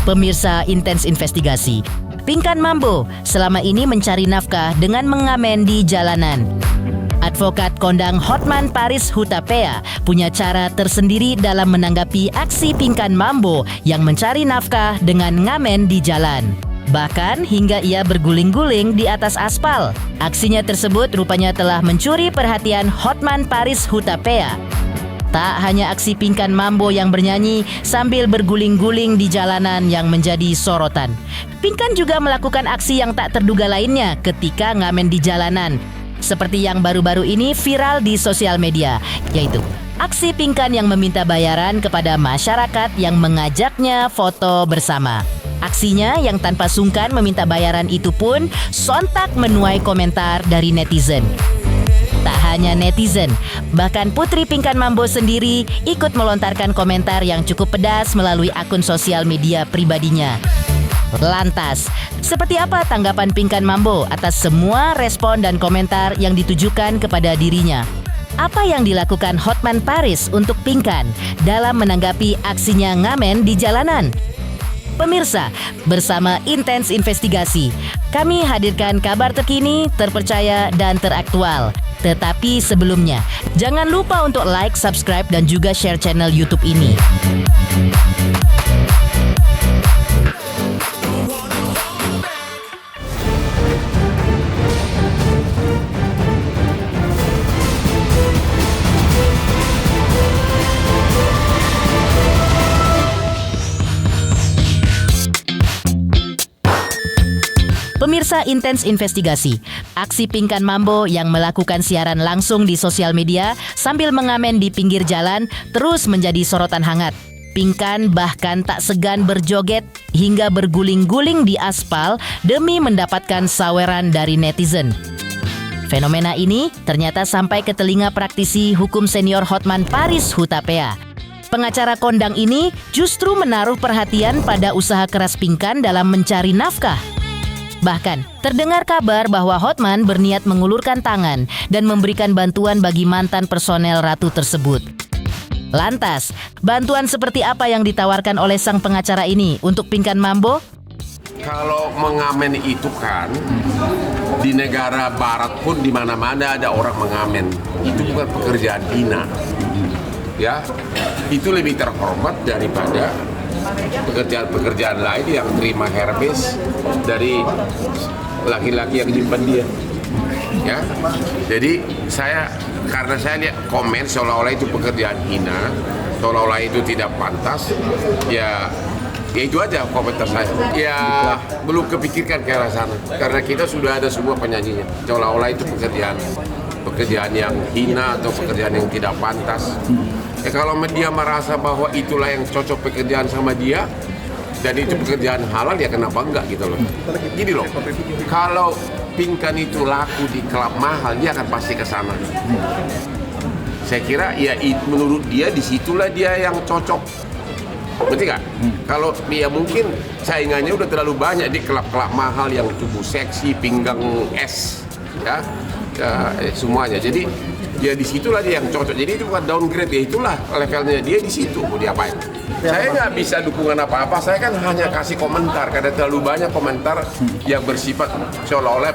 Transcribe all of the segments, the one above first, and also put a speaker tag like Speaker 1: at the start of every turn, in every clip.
Speaker 1: Pemirsa Intens Investigasi, Pinkan Mambo selama ini mencari nafkah dengan mengamen di jalanan. Advokat kondang Hotman Paris Hutapea punya cara tersendiri dalam menanggapi aksi Pinkan Mambo yang mencari nafkah dengan ngamen di jalan. Bahkan hingga ia berguling-guling di atas aspal. Aksinya tersebut rupanya telah mencuri perhatian Hotman Paris Hutapea. Tak hanya aksi Pinkan Mambo yang bernyanyi sambil berguling-guling di jalanan yang menjadi sorotan. Pinkan juga melakukan aksi yang tak terduga lainnya ketika ngamen di jalanan. Seperti yang baru-baru ini viral di sosial media, yaitu aksi Pinkan yang meminta bayaran kepada masyarakat yang mengajaknya foto bersama. Aksinya yang tanpa sungkan meminta bayaran itu pun sontak menuai komentar dari netizen. Tak hanya netizen, bahkan putri Pinkan Mambo sendiri ikut melontarkan komentar yang cukup pedas melalui akun sosial media pribadinya. Lantas, seperti apa tanggapan Pinkan Mambo atas semua respon dan komentar yang ditujukan kepada dirinya? Apa yang dilakukan Hotman Paris untuk Pinkan dalam menanggapi aksinya ngamen di jalanan? Pemirsa, bersama Intens Investigasi, kami hadirkan kabar terkini, terpercaya, dan teraktual. Tetapi sebelumnya, jangan lupa untuk like, subscribe, dan juga share channel YouTube ini. Pemirsa Intens Investigasi, aksi Pinkan Mambo yang melakukan siaran langsung di sosial media sambil mengamen di pinggir jalan terus menjadi sorotan hangat. Pinkan bahkan tak segan berjoget hingga berguling-guling di aspal demi mendapatkan saweran dari netizen. Fenomena ini ternyata sampai ke telinga praktisi hukum senior Hotman Paris Hutapea. Pengacara kondang ini justru menaruh perhatian pada usaha keras Pinkan dalam mencari nafkah. Bahkan, terdengar kabar bahwa Hotman berniat mengulurkan tangan dan memberikan bantuan bagi mantan personel ratu tersebut. Lantas, bantuan seperti apa yang ditawarkan oleh sang pengacara ini untuk Pinkan Mambo?
Speaker 2: Kalau mengamen itu kan, di negara barat pun di mana-mana ada orang mengamen. Itu bukan pekerjaan hina. Ya, itu lebih terhormat daripada pekerjaan-pekerjaan lain yang terima Hermes dari laki-laki yang nyimpan dia, ya. Jadi karena saya lihat komen seolah-olah itu pekerjaan hina, seolah-olah itu tidak pantas, ya itu aja komentar saya. Ya belum kepikirkan ke arah sana, karena kita sudah ada semua penyanyinya. Seolah-olah itu pekerjaan yang hina atau pekerjaan yang tidak pantas. Ya kalau dia merasa bahwa itulah yang cocok pekerjaan sama dia dan itu pekerjaan halal, ya kenapa enggak gitu loh. Gini loh, kalau Pinkan itu laku di klub mahal, dia akan pasti ke sana. Saya kira ya menurut dia disitulah dia yang cocok. Berarti nggak? Kalau dia mungkin saingannya udah terlalu banyak di klub-klub mahal yang tubuh seksi, pinggang es, ya semuanya. Jadi ya disitulah dia yang cocok. Jadi itu bukan downgrade, ya itulah levelnya dia di situ. Mau diapain? Saya nggak bisa dukungan apa-apa. Saya kan hanya kasih komentar karena terlalu banyak komentar yang bersifat seolah-olah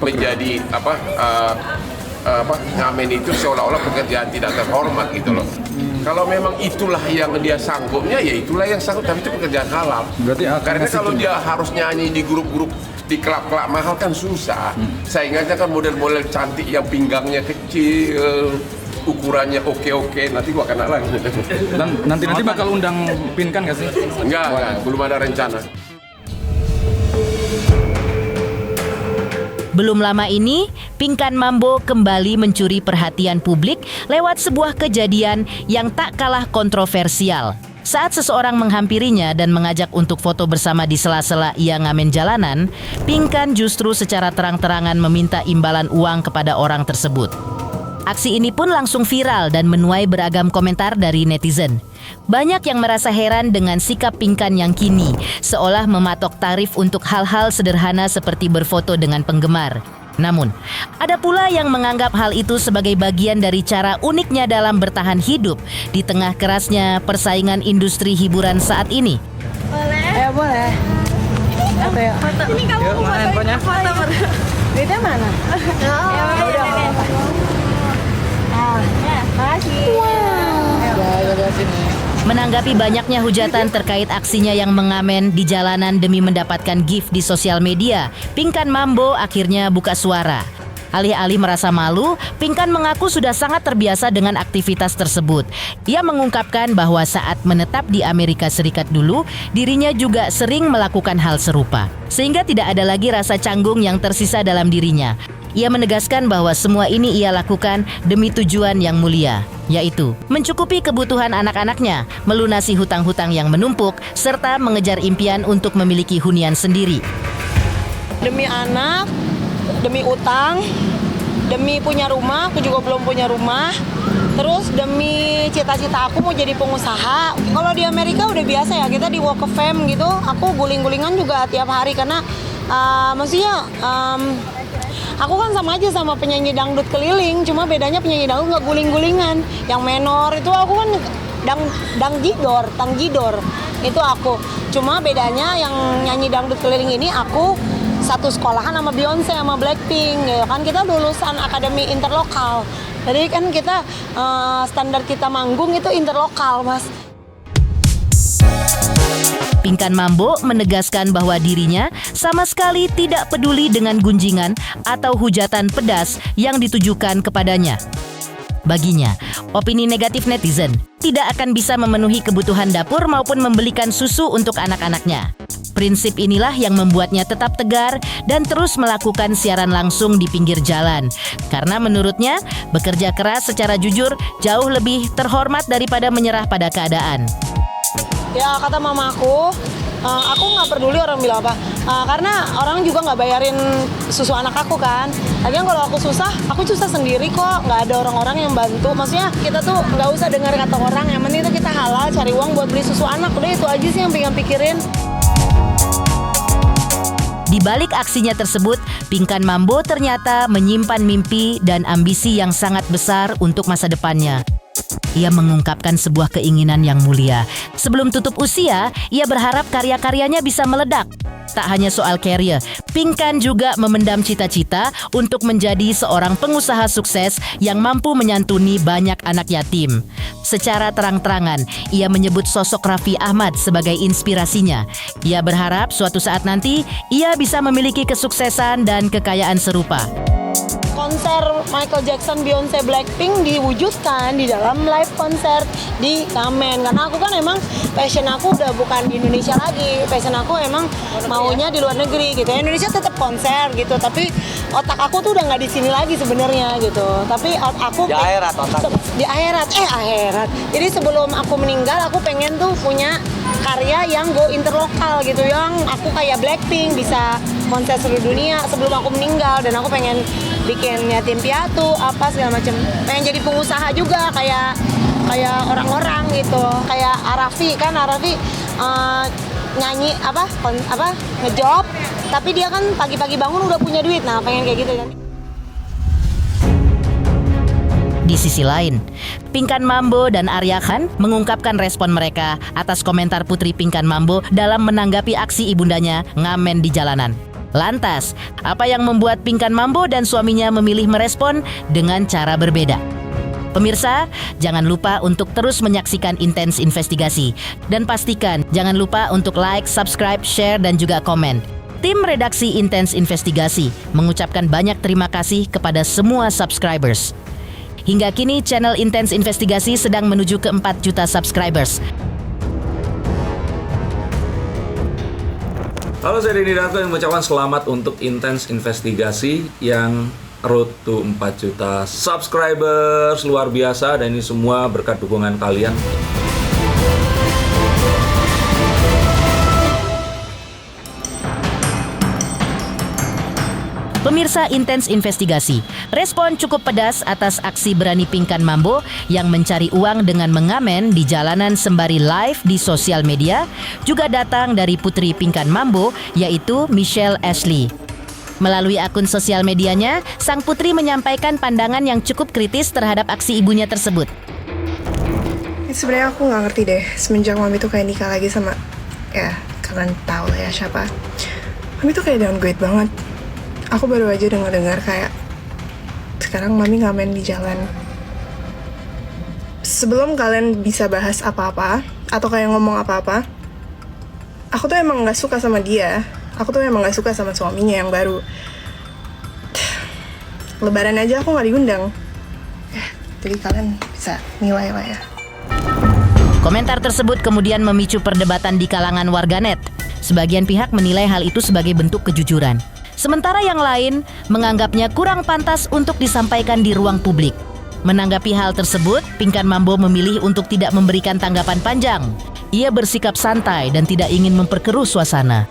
Speaker 2: menjadi ngamen itu seolah-olah pekerjaan tidak terhormat gitu loh. Kalau memang itulah yang dia sanggupnya, ya itulah yang sanggup. Tapi itu pekerjaan halal. Karena kalau dia harus nyanyi di grup-grup di klub-klub mahal kan susah. Saingannya kan model-model cantik yang pinggangnya kecil, ukurannya oke, nanti gua kena lagi.
Speaker 3: Dan nanti bakal undang Pinkan nggak sih?
Speaker 2: Enggak, belum ada rencana.
Speaker 1: Belum lama ini, Pinkan Mambo kembali mencuri perhatian publik lewat sebuah kejadian yang tak kalah kontroversial. Saat seseorang menghampirinya dan mengajak untuk foto bersama di sela-sela ia ngamen jalanan, Pinkan justru secara terang-terangan meminta imbalan uang kepada orang tersebut. Aksi ini pun langsung viral dan menuai beragam komentar dari netizen. Banyak yang merasa heran dengan sikap Pinkan yang kini seolah mematok tarif untuk hal-hal sederhana seperti berfoto dengan penggemar. Namun, ada pula yang menganggap hal itu sebagai bagian dari cara uniknya dalam bertahan hidup di tengah kerasnya persaingan industri hiburan saat ini.
Speaker 4: Boleh. boleh. Apa ya?
Speaker 5: Ini kamu
Speaker 3: mana handphonenya?
Speaker 5: foto
Speaker 4: Duitnya mana?
Speaker 5: Ya udah.
Speaker 4: Makasih.
Speaker 1: Menanggapi banyaknya hujatan terkait aksinya yang mengamen di jalanan demi mendapatkan gift di sosial media, Pinkan Mambo akhirnya buka suara. Alih-alih merasa malu, Pinkan mengaku sudah sangat terbiasa dengan aktivitas tersebut. Ia mengungkapkan bahwa saat menetap di Amerika Serikat dulu, dirinya juga sering melakukan hal serupa. Sehingga tidak ada lagi rasa canggung yang tersisa dalam dirinya. Ia menegaskan bahwa semua ini ia lakukan demi tujuan yang mulia, yaitu mencukupi kebutuhan anak-anaknya, melunasi hutang-hutang yang menumpuk, serta mengejar impian untuk memiliki hunian sendiri.
Speaker 4: Demi anak, demi utang, demi punya rumah, aku juga belum punya rumah. Terus demi cita-cita aku mau jadi pengusaha. Kalau di Amerika udah biasa ya, kita di Walk of Fame gitu. Aku guling-gulingan juga tiap hari karena aku kan sama aja sama penyanyi dangdut keliling. Cuma bedanya penyanyi dangdut nggak guling-gulingan. Yang menor itu aku kan tangjidor. Itu aku. Cuma bedanya yang nyanyi dangdut keliling ini aku satu sekolahan sama Beyonce sama Blackpink ya kan, kita lulusan akademi interlokal. Jadi kan kita standar kita manggung itu interlokal, Mas.
Speaker 1: Pinkan Mambo menegaskan bahwa dirinya sama sekali tidak peduli dengan gunjingan atau hujatan pedas yang ditujukan kepadanya. Baginya, opini negatif netizen tidak akan bisa memenuhi kebutuhan dapur maupun membelikan susu untuk anak-anaknya. Prinsip inilah yang membuatnya tetap tegar dan terus melakukan siaran langsung di pinggir jalan. Karena menurutnya, bekerja keras secara jujur jauh lebih terhormat daripada menyerah pada keadaan.
Speaker 4: Ya kata mamaku, aku nggak peduli orang bilang apa, karena orang juga nggak bayarin susu anak aku kan. Lagian kalau aku susah sendiri kok, nggak ada orang-orang yang bantu. Maksudnya kita tuh nggak usah dengar kata orang, yang penting itu kita halal cari uang buat beli susu anak. Udah itu aja sih yang pengen pikirin.
Speaker 1: Di balik aksinya tersebut, Pinkan Mambo ternyata menyimpan mimpi dan ambisi yang sangat besar untuk masa depannya. Ia mengungkapkan sebuah keinginan yang mulia. Sebelum tutup usia, ia berharap karya-karyanya bisa meledak. Tak hanya soal karir, Pinkan juga memendam cita-cita untuk menjadi seorang pengusaha sukses yang mampu menyantuni banyak anak yatim. Secara terang-terangan, ia menyebut sosok Raffi Ahmad sebagai inspirasinya. Ia berharap suatu saat nanti, ia bisa memiliki kesuksesan dan kekayaan serupa.
Speaker 4: Konser Michael Jackson, Beyonce, Blackpink diwujudkan di dalam live konser di Ngamen. Karena aku kan emang passion aku udah bukan di Indonesia lagi. Passion aku emang maunya di luar negeri gitu. Indonesia tetap konser gitu, tapi otak aku tuh udah nggak di sini lagi sebenarnya gitu. Tapi aku
Speaker 6: di akhirat otak.
Speaker 4: Di akhirat. Jadi sebelum aku meninggal, aku pengen tuh punya karya yang go interlokal gitu, yang aku kayak Blackpink bisa konser seluruh dunia sebelum aku meninggal. Dan aku pengen bikin yatim piatu apa segala macam, pengen jadi pengusaha juga kayak orang-orang gitu, kayak Arafi nyanyi ngejob, tapi dia kan pagi-pagi bangun udah punya duit. Nah pengen kayak gitu kan.
Speaker 1: Di sisi lain, Pinkan Mambo dan Arya Khan mengungkapkan respon mereka atas komentar putri Pinkan Mambo dalam menanggapi aksi ibundanya ngamen di jalanan. Lantas, apa yang membuat Pinkan Mambo dan suaminya memilih merespon dengan cara berbeda? Pemirsa, jangan lupa untuk terus menyaksikan Intens Investigasi. Dan pastikan jangan lupa untuk like, subscribe, share, dan juga komen. Tim redaksi Intens Investigasi mengucapkan banyak terima kasih kepada semua subscribers. Hingga kini channel Intens Investigasi sedang menuju ke 4 juta subscribers.
Speaker 7: Halo, saya Denny Darto yang mengucapkan selamat untuk Intens Investigasi yang road to 4 juta subscribers. Luar biasa, dan ini semua berkat dukungan kalian.
Speaker 1: Pemirsa Intens Investigasi, respon cukup pedas atas aksi berani Pinkan Mambo yang mencari uang dengan mengamen di jalanan sembari live di sosial media juga datang dari putri Pinkan Mambo, yaitu Michelle Ashley. Melalui akun sosial medianya, sang putri menyampaikan pandangan yang cukup kritis terhadap aksi ibunya tersebut.
Speaker 8: Sebenarnya aku nggak ngerti deh, semenjak mami tuh kayak nikah lagi sama
Speaker 5: kalian tahu lah ya siapa. Mami tuh kayak downgrade banget. Aku baru aja dengar kayak sekarang Mami ngamen di jalan. Sebelum kalian bisa bahas apa-apa atau kayak ngomong apa-apa, aku tuh emang nggak suka sama dia. Aku tuh emang nggak suka sama suaminya yang baru. Lebaran aja aku nggak diundang. Jadi kalian bisa nilai lah ya.
Speaker 1: Komentar tersebut kemudian memicu perdebatan di kalangan warganet. Sebagian pihak menilai hal itu sebagai bentuk kejujuran. Sementara yang lain menganggapnya kurang pantas untuk disampaikan di ruang publik. Menanggapi hal tersebut, Pinkan Mambo memilih untuk tidak memberikan tanggapan panjang. Ia bersikap santai dan tidak ingin memperkeruh suasana.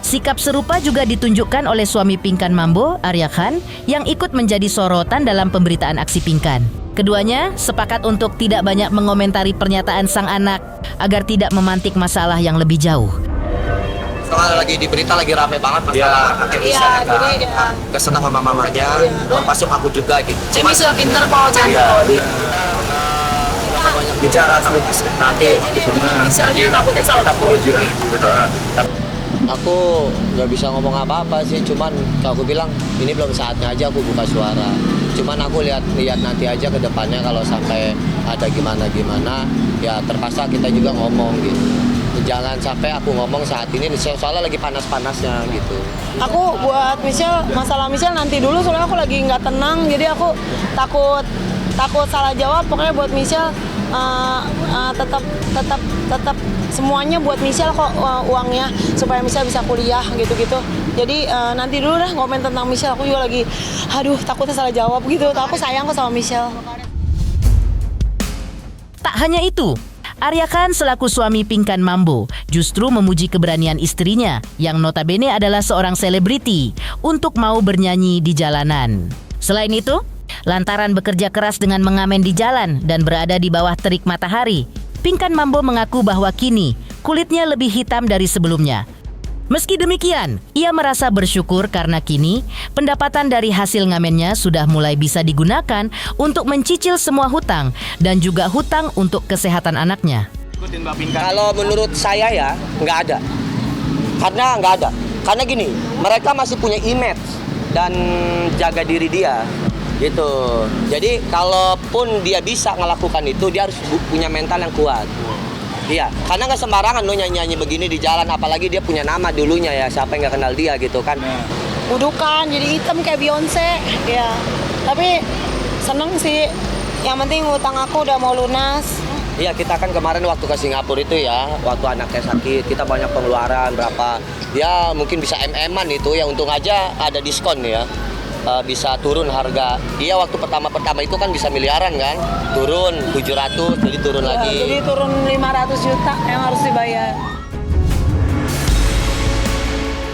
Speaker 1: Sikap serupa juga ditunjukkan oleh suami Pinkan Mambo, Arya Khan, yang ikut menjadi sorotan dalam pemberitaan aksi Pinkan. Keduanya sepakat untuk tidak banyak mengomentari pernyataan sang anak agar tidak memantik masalah yang lebih jauh.
Speaker 6: Soalnya lagi di berita lagi rame banget masalah misalnya kan kesana sama mamanya, masuk aku juga gitu. Cuma sudah pinter kok jadi. Banyak bicara tapi nanti misalnya takutnya salah takut. Aku nggak bisa ngomong apa-apa sih, cuman kalau aku bilang ini belum saatnya aja aku buka suara. Cuman aku lihat nanti aja ke depannya kalau sampai ada gimana ya terpaksa kita juga ngomong gitu. Jangan sampai aku ngomong saat ini soalnya lagi panas-panasnya gitu. Aku buat masalah Michelle nanti dulu soalnya aku lagi nggak tenang, jadi aku takut salah jawab. Pokoknya buat Michelle tetap semuanya buat Michelle kok uangnya supaya Michelle bisa kuliah gitu-gitu. Jadi nanti dulu dah komen tentang Michelle. Aku juga lagi takutnya salah jawab gitu. Aku sayang kok sama Michelle.
Speaker 1: Tak hanya itu, Arya Khan selaku suami Pinkan Mambo justru memuji keberanian istrinya yang notabene adalah seorang selebriti untuk mau bernyanyi di jalanan. Selain itu, lantaran bekerja keras dengan mengamen di jalan dan berada di bawah terik matahari, Pinkan Mambo mengaku bahwa kini kulitnya lebih hitam dari sebelumnya. Meski demikian, ia merasa bersyukur karena kini pendapatan dari hasil ngamennya sudah mulai bisa digunakan untuk mencicil semua hutang dan juga hutang untuk kesehatan anaknya.
Speaker 6: Kalau menurut saya ya nggak ada. Karena nggak ada. Karena gini, mereka masih punya image dan jaga diri dia. Gitu. Jadi kalaupun dia bisa melakukan itu, dia harus punya mental yang kuat. Iya, karena nggak sembarangan lo nyanyi begini di jalan, apalagi dia punya nama dulunya ya, siapa yang nggak kenal dia gitu kan.
Speaker 4: Udukan jadi hitam kayak Beyonce, ya. Tapi seneng sih. Yang penting utang aku udah mau lunas.
Speaker 6: Iya, kita kan kemarin waktu ke Singapura itu ya, waktu anaknya sakit, kita banyak pengeluaran berapa. Ya mungkin bisa MM-an itu ya, untung aja ada diskon ya. Bisa turun harga. Iya waktu pertama itu kan bisa miliaran kan, turun 700 jadi turun lagi.
Speaker 4: Jadi turun 500 juta yang harus dibayar.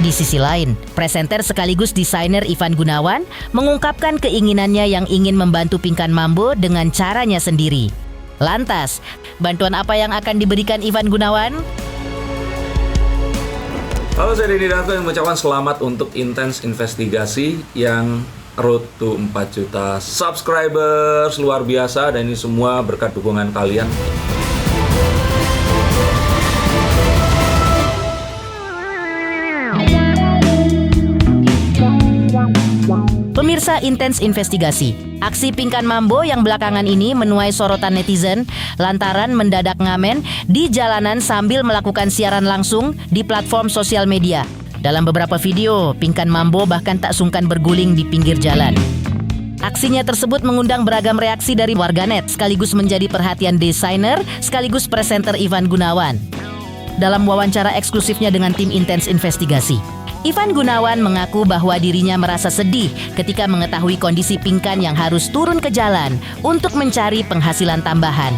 Speaker 1: Di sisi lain, presenter sekaligus desainer Ivan Gunawan mengungkapkan keinginannya yang ingin membantu Pinkan Mambo dengan caranya sendiri. Lantas, bantuan apa yang akan diberikan Ivan Gunawan?
Speaker 7: Halo, saya Denny Darto yang mengucapkan selamat untuk Intens Investigasi yang road to 4 juta subscribers, luar biasa, dan ini semua berkat dukungan kalian.
Speaker 1: Pemirsa Intens Investigasi, aksi Pinkan Mambo yang belakangan ini menuai sorotan netizen lantaran mendadak ngamen di jalanan sambil melakukan siaran langsung di platform sosial media. Dalam beberapa video, Pinkan Mambo bahkan tak sungkan berguling di pinggir jalan. Aksinya tersebut mengundang beragam reaksi dari warganet sekaligus menjadi perhatian desainer sekaligus presenter Ivan Gunawan. Dalam wawancara eksklusifnya dengan tim Intens Investigasi, Ivan Gunawan mengaku bahwa dirinya merasa sedih ketika mengetahui kondisi Pinkan yang harus turun ke jalan untuk mencari penghasilan tambahan.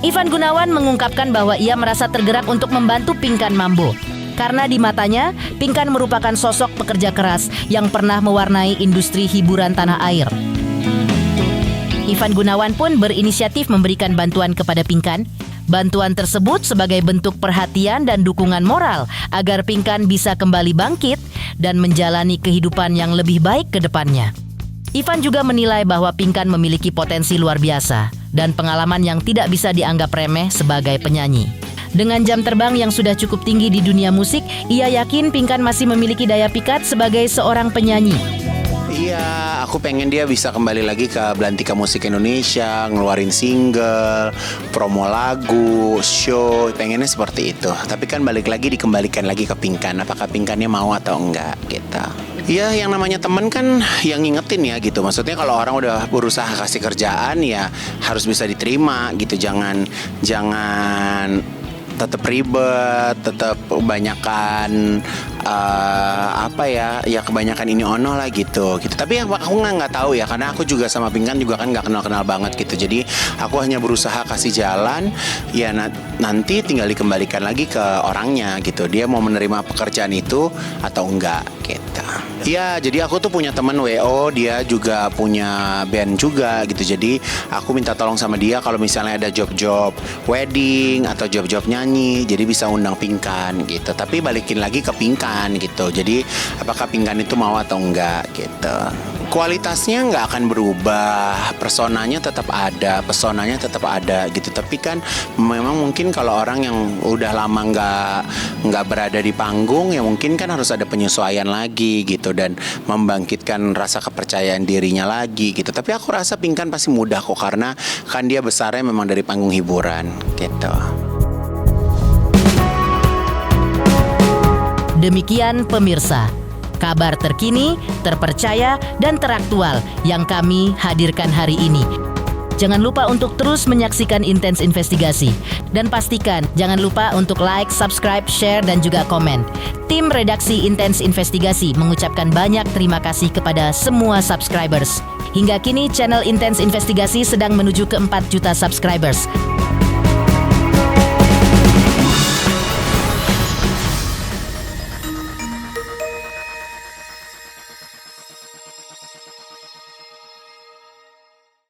Speaker 1: Ivan Gunawan mengungkapkan bahwa ia merasa tergerak untuk membantu Pinkan Mambo karena di matanya Pinkan merupakan sosok pekerja keras yang pernah mewarnai industri hiburan tanah air. Ivan Gunawan pun berinisiatif memberikan bantuan kepada Pinkan. Bantuan tersebut sebagai bentuk perhatian dan dukungan moral agar Pinkan bisa kembali bangkit dan menjalani kehidupan yang lebih baik ke depannya. Ivan juga menilai bahwa Pinkan memiliki potensi luar biasa dan pengalaman yang tidak bisa dianggap remeh sebagai penyanyi. Dengan jam terbang yang sudah cukup tinggi di dunia musik, ia yakin Pinkan masih memiliki daya pikat sebagai seorang penyanyi.
Speaker 8: Iya, aku pengen dia bisa kembali lagi ke Belantika Musik Indonesia, ngeluarin single, promo lagu, show, pengennya seperti itu. Tapi kan balik lagi dikembalikan lagi ke Pinkan, apakah Pinkannya mau atau enggak gitu. Iya, yang namanya temen kan yang ngingetin ya gitu. Maksudnya kalau orang udah berusaha kasih kerjaan ya harus bisa diterima gitu. Jangan tetap ribet, tetap kebanyakan kebanyakan ini ono lah gitu. Tapi aku nggak tahu ya, karena aku juga sama Pinkan juga kan nggak kenal banget gitu. Jadi aku hanya berusaha kasih jalan, ya nanti tinggal dikembalikan lagi ke orangnya gitu. Dia mau menerima pekerjaan itu atau enggak gitu. Iya, jadi aku tuh punya teman WO, dia juga punya band juga gitu. Jadi aku minta tolong sama dia kalau misalnya ada job-job wedding atau job-job nyanyi, jadi bisa undang Pinkan gitu. Tapi balikin lagi ke Pinkan gitu. Jadi apakah Pinkan itu mau atau enggak gitu. Kualitasnya nggak akan berubah, pesonanya tetap ada gitu. Tapi kan memang mungkin kalau orang yang udah lama nggak berada di panggung, ya mungkin kan harus ada penyesuaian lagi gitu dan membangkitkan rasa kepercayaan dirinya lagi gitu. Tapi aku rasa Pinkan pasti mudah kok, karena kan dia besarnya memang dari panggung hiburan gitu.
Speaker 1: Demikian pemirsa, kabar terkini, terpercaya, dan teraktual yang kami hadirkan hari ini. Jangan lupa untuk terus menyaksikan Intens Investigasi. Dan pastikan jangan lupa untuk like, subscribe, share, dan juga komen. Tim redaksi Intens Investigasi mengucapkan banyak terima kasih kepada semua subscribers. Hingga kini channel Intens Investigasi sedang menuju ke 4 juta subscribers.